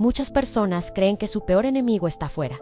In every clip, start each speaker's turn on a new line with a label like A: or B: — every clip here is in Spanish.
A: Muchas personas creen que su peor enemigo está afuera,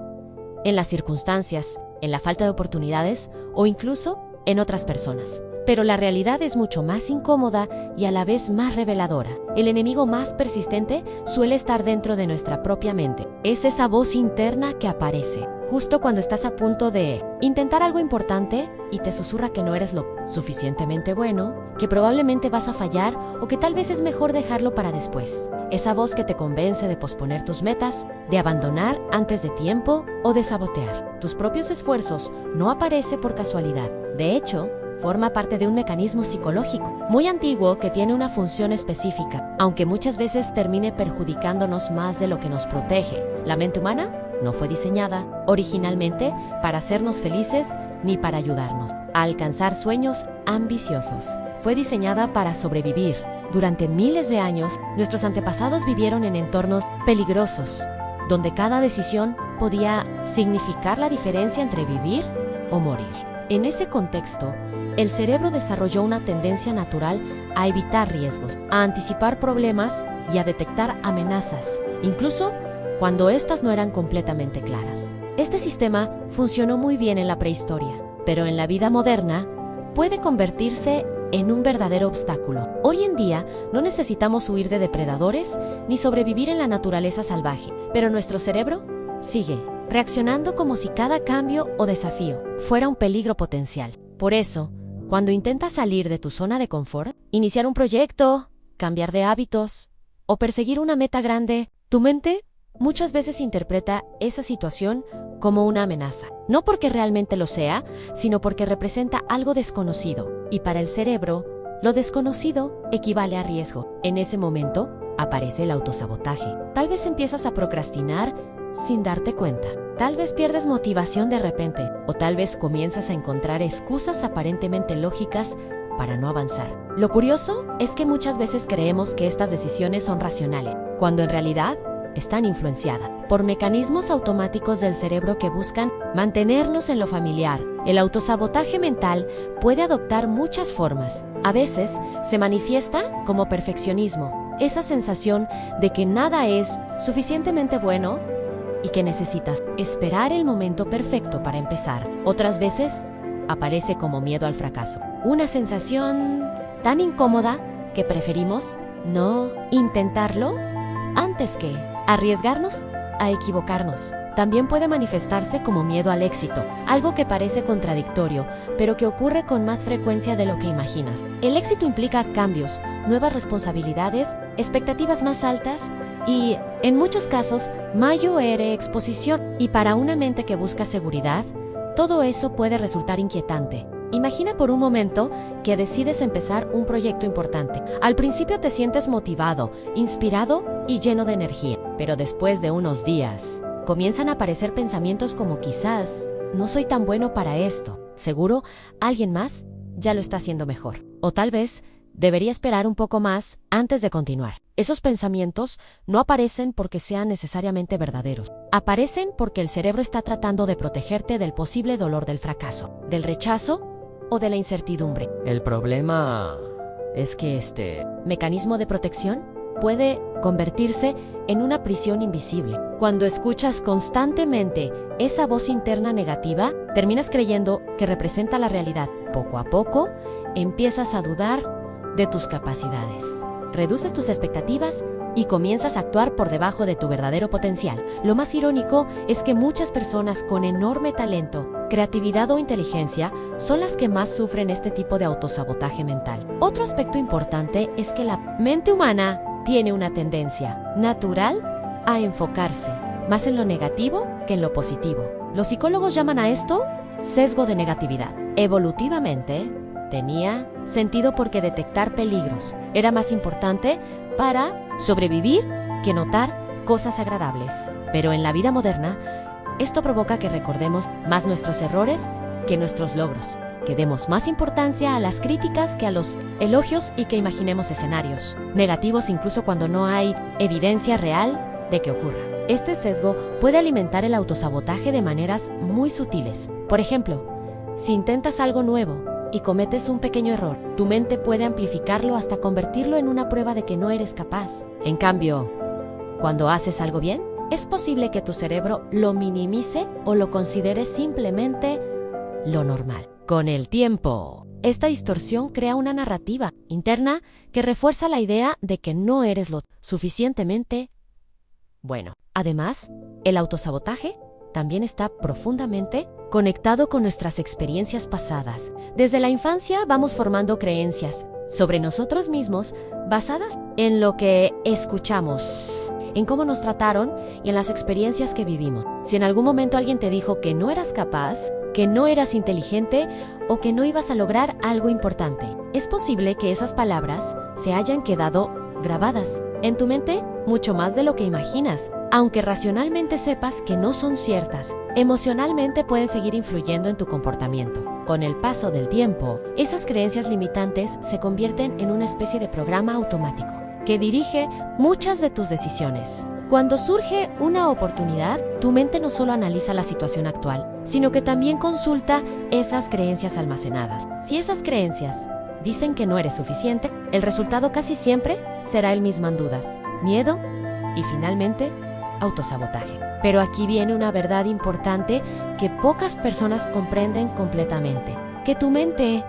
A: en las circunstancias, en la falta de oportunidades o incluso en otras personas. Pero la realidad es mucho más incómoda y a la vez más reveladora. El enemigo más persistente suele estar dentro de nuestra propia mente. Es esa voz interna que aparece justo cuando estás a punto de intentar algo importante y te susurra que no eres lo suficientemente bueno, que probablemente vas a fallar o que tal vez es mejor dejarlo para después. Esa voz que te convence de posponer tus metas, de abandonar antes de tiempo o de sabotear tus propios esfuerzos no aparece por casualidad. De hecho, forma parte de un mecanismo psicológico muy antiguo que tiene una función específica, aunque muchas veces termine perjudicándonos más de lo que nos protege. La mente humana no fue diseñada originalmente para hacernos felices ni para ayudarnos a alcanzar sueños ambiciosos. Fue diseñada para sobrevivir. Durante miles de años, nuestros antepasados vivieron en entornos peligrosos, donde cada decisión podía significar la diferencia entre vivir o morir. En ese contexto, el cerebro desarrolló una tendencia natural a evitar riesgos, a anticipar problemas y a detectar amenazas, incluso cuando éstas no eran completamente claras. Este sistema funcionó muy bien en la prehistoria, pero en la vida moderna puede convertirse en un verdadero obstáculo. Hoy en día no necesitamos huir de depredadores ni sobrevivir en la naturaleza salvaje, pero nuestro cerebro sigue reaccionando como si cada cambio o desafío fuera un peligro potencial. Por eso, cuando intentas salir de tu zona de confort, iniciar un proyecto, cambiar de hábitos o perseguir una meta grande, tu mente muchas veces interpreta esa situación como una amenaza. No porque realmente lo sea, sino porque representa algo desconocido. Y para el cerebro, lo desconocido equivale a riesgo. En ese momento, aparece el autosabotaje. Tal vez empiezas a procrastinar sin darte cuenta. Tal vez pierdes motivación de repente, o tal vez comienzas a encontrar excusas aparentemente lógicas para no avanzar. Lo curioso es que muchas veces creemos que estas decisiones son racionales, cuando en realidad están influenciadas por mecanismos automáticos del cerebro que buscan mantenernos en lo familiar. El autosabotaje mental puede adoptar muchas formas. A veces se manifiesta como perfeccionismo, esa sensación de que nada es suficientemente bueno y que necesitas esperar el momento perfecto para empezar. Otras veces aparece como miedo al fracaso, una sensación tan incómoda que preferimos no intentarlo antes que arriesgarnos a equivocarnos. También puede manifestarse como miedo al éxito, algo que parece contradictorio, pero que ocurre con más frecuencia de lo que imaginas. El éxito implica cambios, nuevas responsabilidades, expectativas más altas y, en muchos casos, mayor exposición. Y para una mente que busca seguridad, todo eso puede resultar inquietante. Imagina por un momento que decides empezar un proyecto importante. Al principio te sientes motivado, inspirado y lleno de energía, pero después de unos días comienzan a aparecer pensamientos como quizás no soy tan bueno para esto, seguro alguien más ya lo está haciendo mejor, o tal vez debería esperar un poco más antes de continuar. Esos pensamientos no aparecen porque sean necesariamente verdaderos. Aparecen porque el cerebro está tratando de protegerte del posible dolor del fracaso, del rechazo o de la incertidumbre. El problema es que este mecanismo de protección puede convertirse en una prisión invisible. Cuando escuchas constantemente esa voz interna negativa, terminas creyendo que representa la realidad. Poco a poco, empiezas a dudar de tus capacidades. Reduces tus expectativas y comienzas a actuar por debajo de tu verdadero potencial. Lo más irónico es que muchas personas con enorme talento, creatividad o inteligencia son las que más sufren este tipo de autosabotaje mental. Otro aspecto importante es que la mente humana tiene una tendencia natural a enfocarse más en lo negativo que en lo positivo. Los psicólogos llaman a esto sesgo de negatividad. Evolutivamente, tenía sentido porque detectar peligros era más importante para sobrevivir que notar cosas agradables. Pero en la vida moderna, esto provoca que recordemos más nuestros errores que nuestros logros, que demos más importancia a las críticas que a los elogios y que imaginemos escenarios negativos incluso cuando no hay evidencia real de que ocurra. Este sesgo puede alimentar el autosabotaje de maneras muy sutiles. Por ejemplo, si intentas algo nuevo y cometes un pequeño error, tu mente puede amplificarlo hasta convertirlo en una prueba de que no eres capaz. En cambio, Cuando haces algo bien, es posible que tu cerebro lo minimice o lo considere simplemente lo normal. Con el tiempo, esta distorsión crea una narrativa interna que refuerza la idea de que no eres lo suficientemente bueno. Además, el autosabotaje también está profundamente conectado con nuestras experiencias pasadas. Desde la infancia vamos formando creencias sobre nosotros mismos basadas en lo que escuchamos, en cómo nos trataron y en las experiencias que vivimos. Si en algún momento alguien te dijo que no eras capaz, que no eras inteligente o que no ibas a lograr algo importante, es posible que esas palabras se hayan quedado grabadas en tu mente mucho más de lo que imaginas. Aunque racionalmente sepas que no son ciertas, emocionalmente pueden seguir influyendo en tu comportamiento. Con el paso del tiempo, esas creencias limitantes se convierten en una especie de programa automático que dirige muchas de tus decisiones. Cuando surge una oportunidad, tu mente no solo analiza la situación actual, sino que también consulta esas creencias almacenadas. Si esas creencias dicen que no eres suficiente, el resultado casi siempre será el mismo en dudas, miedo y finalmente autosabotaje. Pero aquí viene una verdad importante que pocas personas comprenden completamente. Que tu mente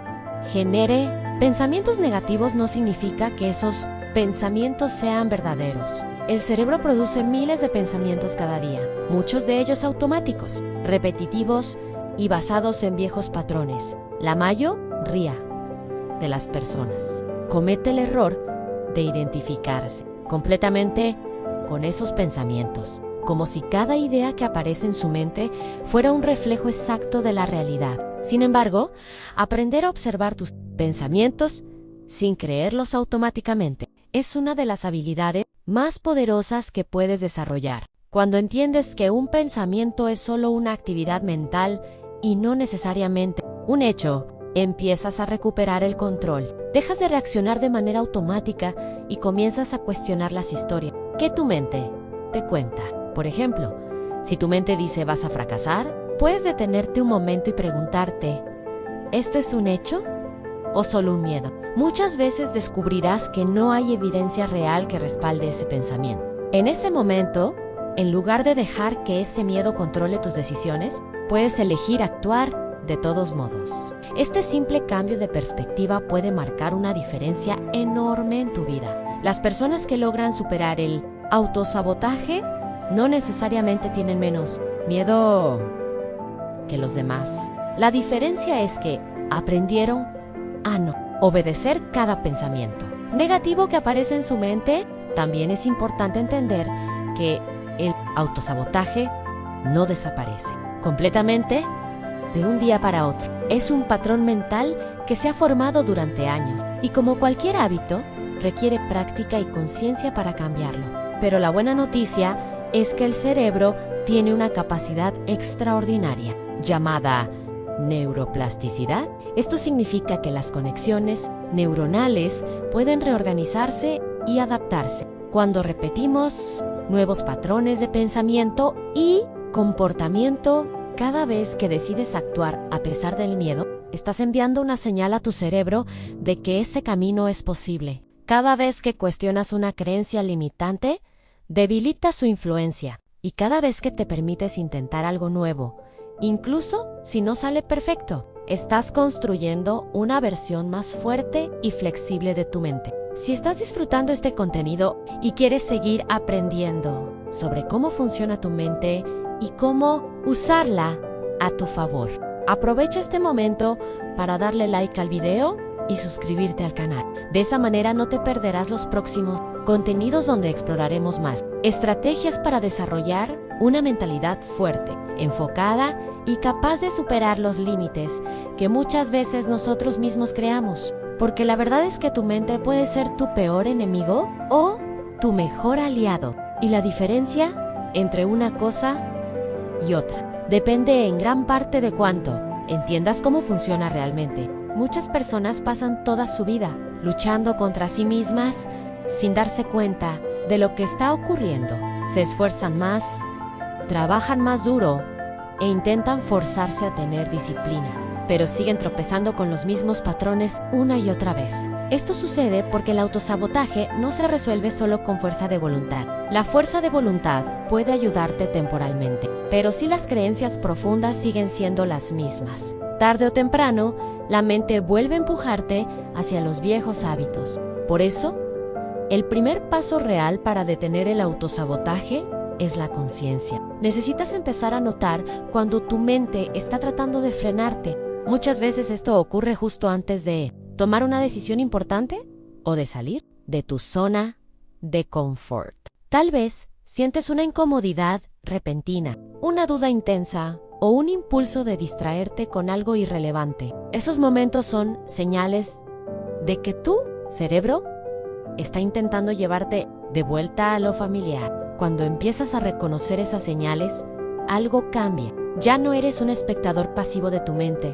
A: genere pensamientos negativos no significa que esos pensamientos sean verdaderos. El cerebro produce miles de pensamientos cada día, muchos de ellos automáticos, repetitivos y basados en viejos patrones. La mayoría de las personas comete el error de identificarse completamente con esos pensamientos, como si cada idea que aparece en su mente fuera un reflejo exacto de la realidad. Sin embargo, aprender a observar tus pensamientos sin creerlos automáticamente es una de las habilidades más poderosas que puedes desarrollar. Cuando entiendes que un pensamiento es solo una actividad mental y no necesariamente un hecho, empiezas a recuperar el control. Dejas de reaccionar de manera automática y comienzas a cuestionar las historias que tu mente te cuenta. Por ejemplo, si tu mente dice vas a fracasar, puedes detenerte un momento y preguntarte, ¿esto es un hecho o solo un miedo? Muchas veces descubrirás que no hay evidencia real que respalde ese pensamiento. En ese momento, en lugar de dejar que ese miedo controle tus decisiones, puedes elegir actuar de todos modos. Este simple cambio de perspectiva puede marcar una diferencia enorme en tu vida. Las personas que logran superar el autosabotaje no necesariamente tienen menos miedo que los demás. La diferencia es que aprendieron a no obedecer cada pensamiento negativo que aparece en su mente. También es importante entender que el autosabotaje no desaparece completamente de un día para otro. Es un patrón mental que se ha formado durante años y, como cualquier hábito, requiere práctica y conciencia para cambiarlo. Pero la buena noticia es que el cerebro tiene una capacidad extraordinaria llamada neuroplasticidad. Esto significa que las conexiones neuronales pueden reorganizarse y adaptarse cuando repetimos nuevos patrones de pensamiento y comportamiento. Cada vez que decides actuar a pesar del miedo, estás enviando una señal a tu cerebro de que ese camino es posible. Cada vez que cuestionas una creencia limitante, debilita su influencia. Y cada vez que te permites intentar algo nuevo, incluso si no sale perfecto, estás construyendo una versión más fuerte y flexible de tu mente. Si estás disfrutando este contenido y quieres seguir aprendiendo sobre cómo funciona tu mente y cómo usarla a tu favor, aprovecha este momento para darle like al video y suscribirte al canal. De esa manera no te perderás los próximos contenidos donde exploraremos más estrategias para desarrollar una mentalidad fuerte, enfocada y capaz de superar los límites que muchas veces nosotros mismos creamos. Porque la verdad es que tu mente puede ser tu peor enemigo o tu mejor aliado. Y la diferencia entre una cosa y otra depende en gran parte de cuánto entiendas cómo funciona realmente. Muchas personas pasan toda su vida luchando contra sí mismas sin darse cuenta de lo que está ocurriendo. Se esfuerzan más, trabajan más duro e intentan forzarse a tener disciplina, pero siguen tropezando con los mismos patrones una y otra vez. Esto sucede porque el autosabotaje no se resuelve solo con fuerza de voluntad. La fuerza de voluntad puede ayudarte temporalmente, pero si las creencias profundas siguen siendo las mismas, tarde o temprano, la mente vuelve a empujarte hacia los viejos hábitos. Por eso, el primer paso real para detener el autosabotaje es la conciencia. Necesitas empezar a notar cuando tu mente está tratando de frenarte. Muchas veces esto ocurre justo antes de tomar una decisión importante o de salir de tu zona de confort. Tal vez sientes una incomodidad repentina, una duda intensa o un impulso de distraerte con algo irrelevante. Esos momentos son señales de que tu cerebro está intentando llevarte de vuelta a lo familiar. Cuando empiezas a reconocer esas señales, algo cambia. Ya no eres un espectador pasivo de tu mente,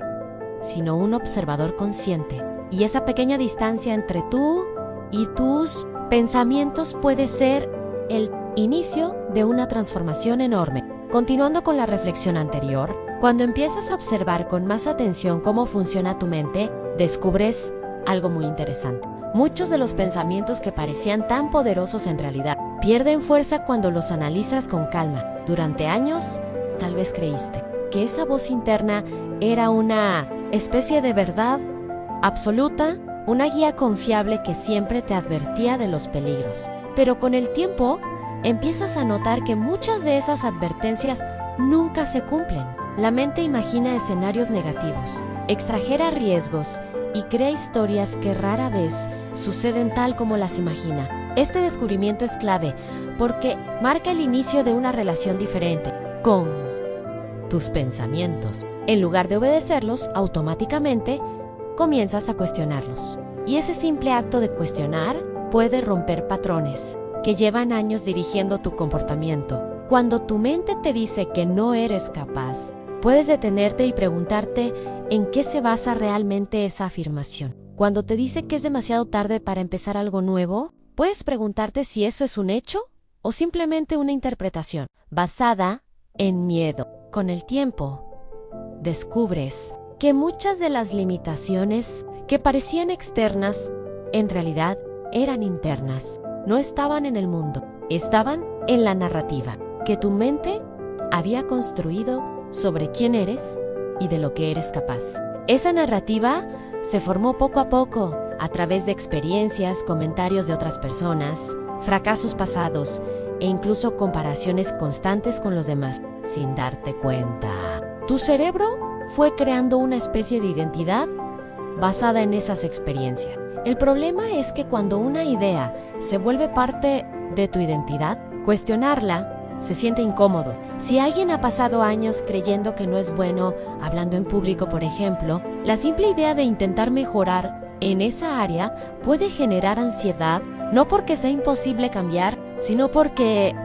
A: sino un observador consciente. Y esa pequeña distancia entre tú y tus pensamientos puede ser el inicio de una transformación enorme. Continuando con la reflexión anterior, cuando empiezas a observar con más atención cómo funciona tu mente, descubres algo muy interesante. Muchos de los pensamientos que parecían tan poderosos en realidad pierden fuerza cuando los analizas con calma. Durante años, tal vez creíste que esa voz interna era una especie de verdad absoluta, una guía confiable que siempre te advertía de los peligros. Pero con el tiempo, empiezas a notar que muchas de esas advertencias nunca se cumplen. La mente imagina escenarios negativos, exagera riesgos y crea historias que rara vez suceden tal como las imagina. Este descubrimiento es clave porque marca el inicio de una relación diferente con tus pensamientos. En lugar de obedecerlos, automáticamente comienzas a cuestionarlos. Y ese simple acto de cuestionar puede romper patrones que llevan años dirigiendo tu comportamiento. Cuando tu mente te dice que no eres capaz, puedes detenerte y preguntarte en qué se basa realmente esa afirmación. Cuando te dice que es demasiado tarde para empezar algo nuevo, puedes preguntarte si eso es un hecho o simplemente una interpretación basada en miedo. Con el tiempo, descubres que muchas de las limitaciones que parecían externas, en realidad eran internas. No estaban en el mundo, estaban en la narrativa que tu mente había construido sobre quién eres y de lo que eres capaz. Esa narrativa se formó poco a poco a través de experiencias, comentarios de otras personas, fracasos pasados e incluso comparaciones constantes con los demás, sin darte cuenta. Tu cerebro fue creando una especie de identidad basada en esas experiencias. El problema es que cuando una idea se vuelve parte de tu identidad, cuestionarla se siente incómodo. Si alguien ha pasado años creyendo que no es bueno hablando en público, por ejemplo, la simple idea de intentar mejorar en esa área puede generar ansiedad, no porque sea imposible cambiar, sino porque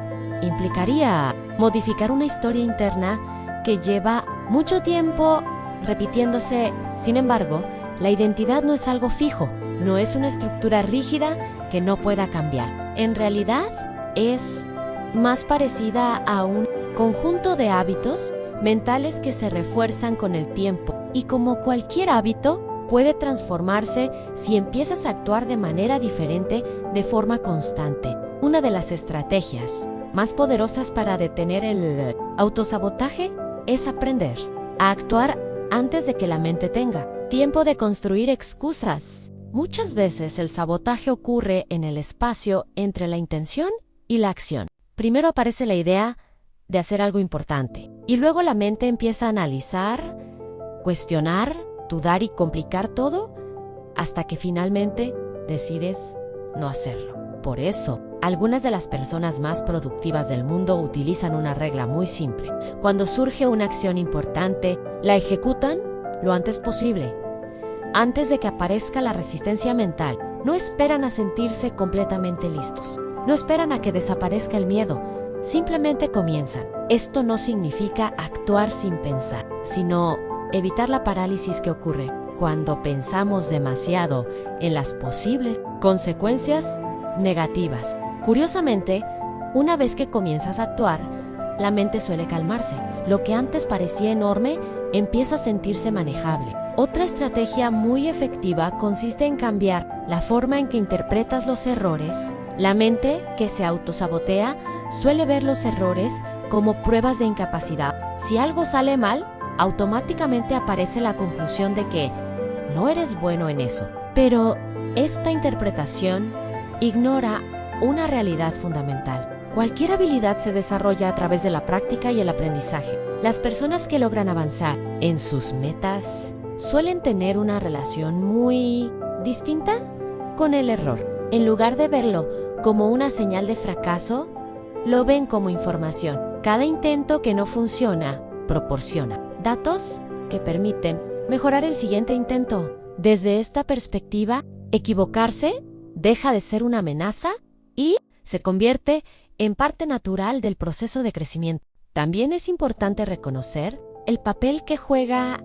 A: implicaría modificar una historia interna que lleva mucho tiempo repitiéndose. Sin embargo, la identidad no es algo fijo, no es una estructura rígida que no pueda cambiar. En realidad, es más parecida a un conjunto de hábitos mentales que se refuerzan con el tiempo. Y como cualquier hábito, puede transformarse si empiezas a actuar de manera diferente de forma constante. Una de las estrategias más poderosas para detener el autosabotaje es aprender a actuar antes de que la mente tenga tiempo de construir excusas. Muchas veces el sabotaje ocurre en el espacio entre la intención y la acción. Primero aparece la idea de hacer algo importante y luego la mente empieza a analizar, cuestionar, dudar y complicar todo hasta que finalmente decides no hacerlo. Por eso, algunas de las personas más productivas del mundo utilizan una regla muy simple. Cuando surge una acción importante, la ejecutan lo antes posible. Antes de que aparezca la resistencia mental, no esperan a sentirse completamente listos. No esperan a que desaparezca el miedo. Simplemente comienzan. Esto no significa actuar sin pensar, sino evitar la parálisis que ocurre cuando pensamos demasiado en las posibles consecuencias negativas. Curiosamente, una vez que comienzas a actuar, la mente suele calmarse. Lo que antes parecía enorme empieza a sentirse manejable. Otra estrategia muy efectiva consiste en cambiar la forma en que interpretas los errores. La mente que se autosabotea suele ver los errores como pruebas de incapacidad. Si algo sale mal, automáticamente aparece la conclusión de que no eres bueno en eso. Pero esta interpretación ignora una realidad fundamental. Cualquier habilidad se desarrolla a través de la práctica y el aprendizaje. Las personas que logran avanzar en sus metas suelen tener una relación muy distinta con el error. En lugar de verlo como una señal de fracaso, lo ven como información. Cada intento que no funciona proporciona datos que permiten mejorar el siguiente intento. Desde esta perspectiva, equivocarse deja de ser una amenaza y se convierte en parte natural del proceso de crecimiento. También es importante reconocer el papel que juega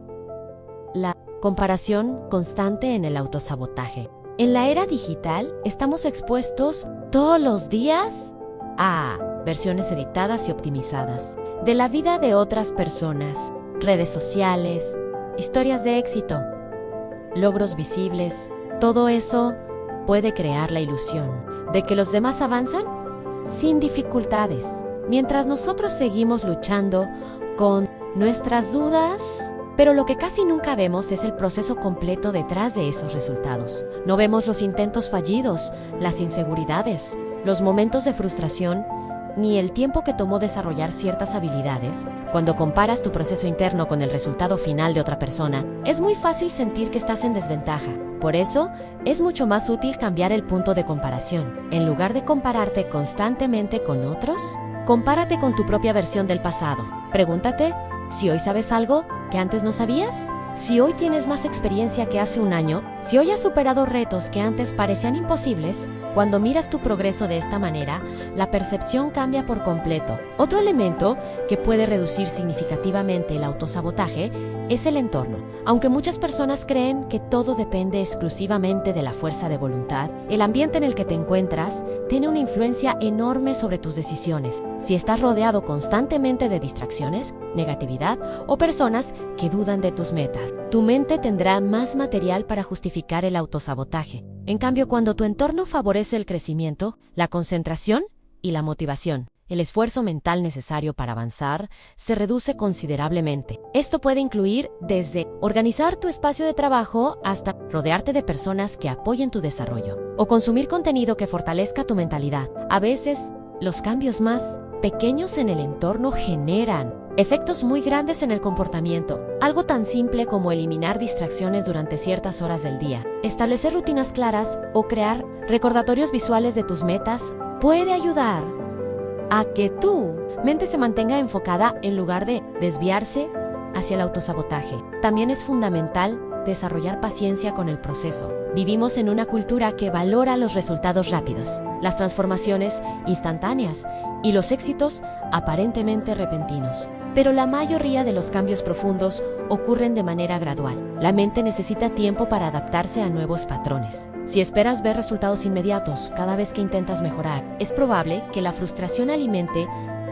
A: la comparación constante en el autosabotaje. En la era digital, estamos expuestos todos los días a versiones editadas y optimizadas de la vida de otras personas, redes sociales, historias de éxito, logros visibles. Todo eso puede crear la ilusión de que los demás avanzan sin dificultades, mientras nosotros seguimos luchando con nuestras dudas. Pero lo que casi nunca vemos es el proceso completo detrás de esos resultados. No vemos los intentos fallidos, las inseguridades, los momentos de frustración, ni el tiempo que tomó desarrollar ciertas habilidades. Cuando comparas tu proceso interno con el resultado final de otra persona, es muy fácil sentir que estás en desventaja. Por eso, es mucho más útil cambiar el punto de comparación. En lugar de compararte constantemente con otros, compárate con tu propia versión del pasado. Pregúntate si hoy sabes algo que antes no sabías, si hoy tienes más experiencia que hace un año, si hoy has superado retos que antes parecían imposibles. Cuando miras tu progreso de esta manera, la percepción cambia por completo. Otro elemento que puede reducir significativamente el autosabotaje es el entorno. Aunque muchas personas creen que todo depende exclusivamente de la fuerza de voluntad, el ambiente en el que te encuentras tiene una influencia enorme sobre tus decisiones. Si estás rodeado constantemente de distracciones, negatividad o personas que dudan de tus metas, tu mente tendrá más material para justificar el autosabotaje. En cambio, cuando tu entorno favorece el crecimiento, la concentración y la motivación, el esfuerzo mental necesario para avanzar se reduce considerablemente. Esto puede incluir desde organizar tu espacio de trabajo hasta rodearte de personas que apoyen tu desarrollo o consumir contenido que fortalezca tu mentalidad. A veces, los cambios más pequeños en el entorno generan efectos muy grandes en el comportamiento. Algo tan simple como eliminar distracciones durante ciertas horas del día, establecer rutinas claras o crear recordatorios visuales de tus metas puede ayudar a que tu mente se mantenga enfocada en lugar de desviarse hacia el autosabotaje. También es fundamental desarrollar paciencia con el proceso. Vivimos en una cultura que valora los resultados rápidos, las transformaciones instantáneas y los éxitos aparentemente repentinos. Pero la mayoría de los cambios profundos ocurren de manera gradual. La mente necesita tiempo para adaptarse a nuevos patrones. Si esperas ver resultados inmediatos cada vez que intentas mejorar, es probable que la frustración alimente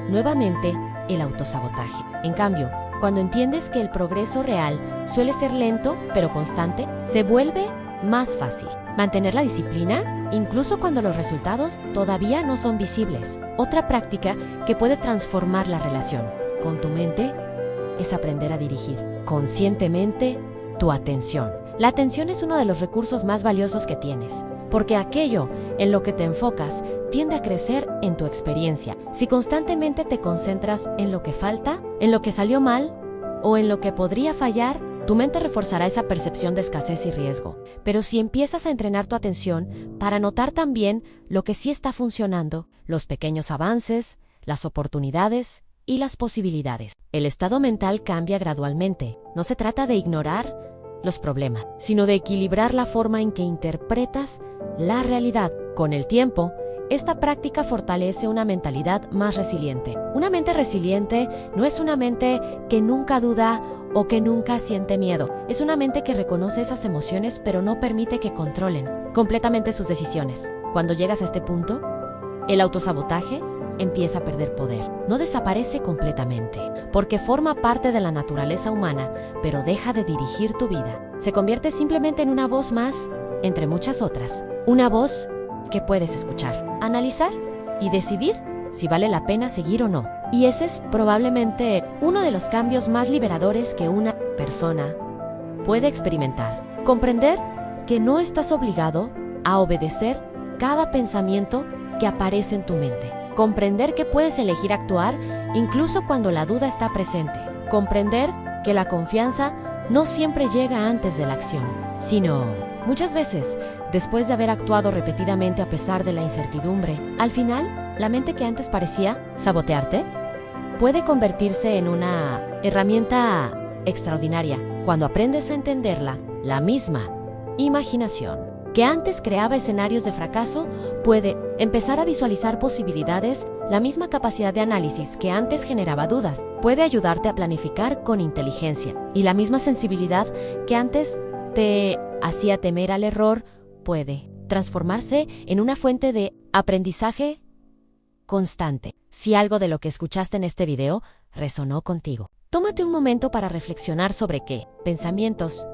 A: nuevamente el autosabotaje. En cambio, cuando entiendes que el progreso real suele ser lento pero constante, se vuelve más fácil mantener la disciplina, incluso cuando los resultados todavía no son visibles. Otra práctica que puede transformar la relación con tu mente es aprender a dirigir conscientemente tu atención. La atención es uno de los recursos más valiosos que tienes, porque aquello en lo que te enfocas tiende a crecer en tu experiencia. Si constantemente te concentras en lo que falta, en lo que salió mal o en lo que podría fallar, tu mente reforzará esa percepción de escasez y riesgo. Pero si empiezas a entrenar tu atención para notar también lo que sí está funcionando, los pequeños avances, las oportunidades y las posibilidades, el estado mental cambia gradualmente. No se trata de ignorar los problemas, sino de equilibrar la forma en que interpretas la realidad. Con el tiempo, esta práctica fortalece una mentalidad más resiliente. Una mente resiliente no es una mente que nunca duda o que nunca siente miedo. Es una mente que reconoce esas emociones pero no permite que controlen completamente sus decisiones. Cuando llegas a este punto, el autosabotaje empieza a perder poder. No desaparece completamente, porque forma parte de la naturaleza humana, pero deja de dirigir tu vida. se convierte simplemente en una voz más, entre muchas otras. Una voz que puedes escuchar, analizar y decidir si vale la pena seguir o no. Y ese es probablemente uno de los cambios más liberadores que una persona puede experimentar. Comprender que no estás obligado a obedecer cada pensamiento que aparece en tu mente. Comprender que puedes elegir actuar incluso cuando la duda está presente. Comprender que la confianza no siempre llega antes de la acción, sino muchas veces después de haber actuado repetidamente a pesar de la incertidumbre. Al final, la mente que antes parecía sabotearte puede convertirse en una herramienta extraordinaria cuando aprendes a entenderla. La misma imaginación que antes creaba escenarios de fracaso puede empezar a visualizar posibilidades. La misma capacidad de análisis que antes generaba dudas puede ayudarte a planificar con inteligencia. Y la misma sensibilidad que antes te hacía temer al error puede transformarse en una fuente de aprendizaje constante. Si algo de lo que escuchaste en este video resonó contigo, tómate un momento para reflexionar sobre qué pensamientos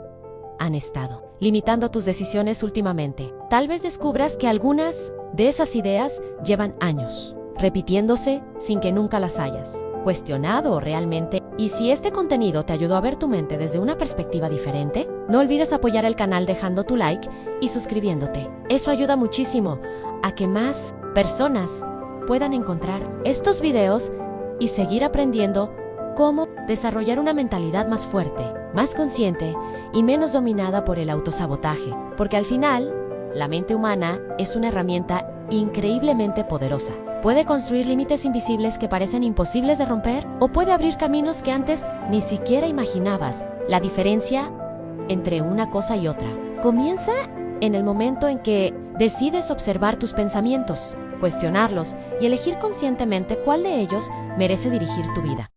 A: han estado limitando tus decisiones últimamente. Tal vez descubras que algunas de esas ideas llevan años repitiéndose sin que nunca las hayas cuestionado realmente. Y si este contenido te ayudó a ver tu mente desde una perspectiva diferente, no olvides apoyar el canal dejando tu like y suscribiéndote. Eso ayuda muchísimo a que más personas puedan encontrar estos videos y seguir aprendiendo cómo desarrollar una mentalidad más fuerte, más consciente y menos dominada por el autosabotaje. Porque al final, la mente humana es una herramienta increíblemente poderosa. Puede construir límites invisibles que parecen imposibles de romper o puede abrir caminos que antes ni siquiera imaginabas. La diferencia entre una cosa y otra comienza en el momento en que decides observar tus pensamientos, cuestionarlos y elegir conscientemente cuál de ellos merece dirigir tu vida.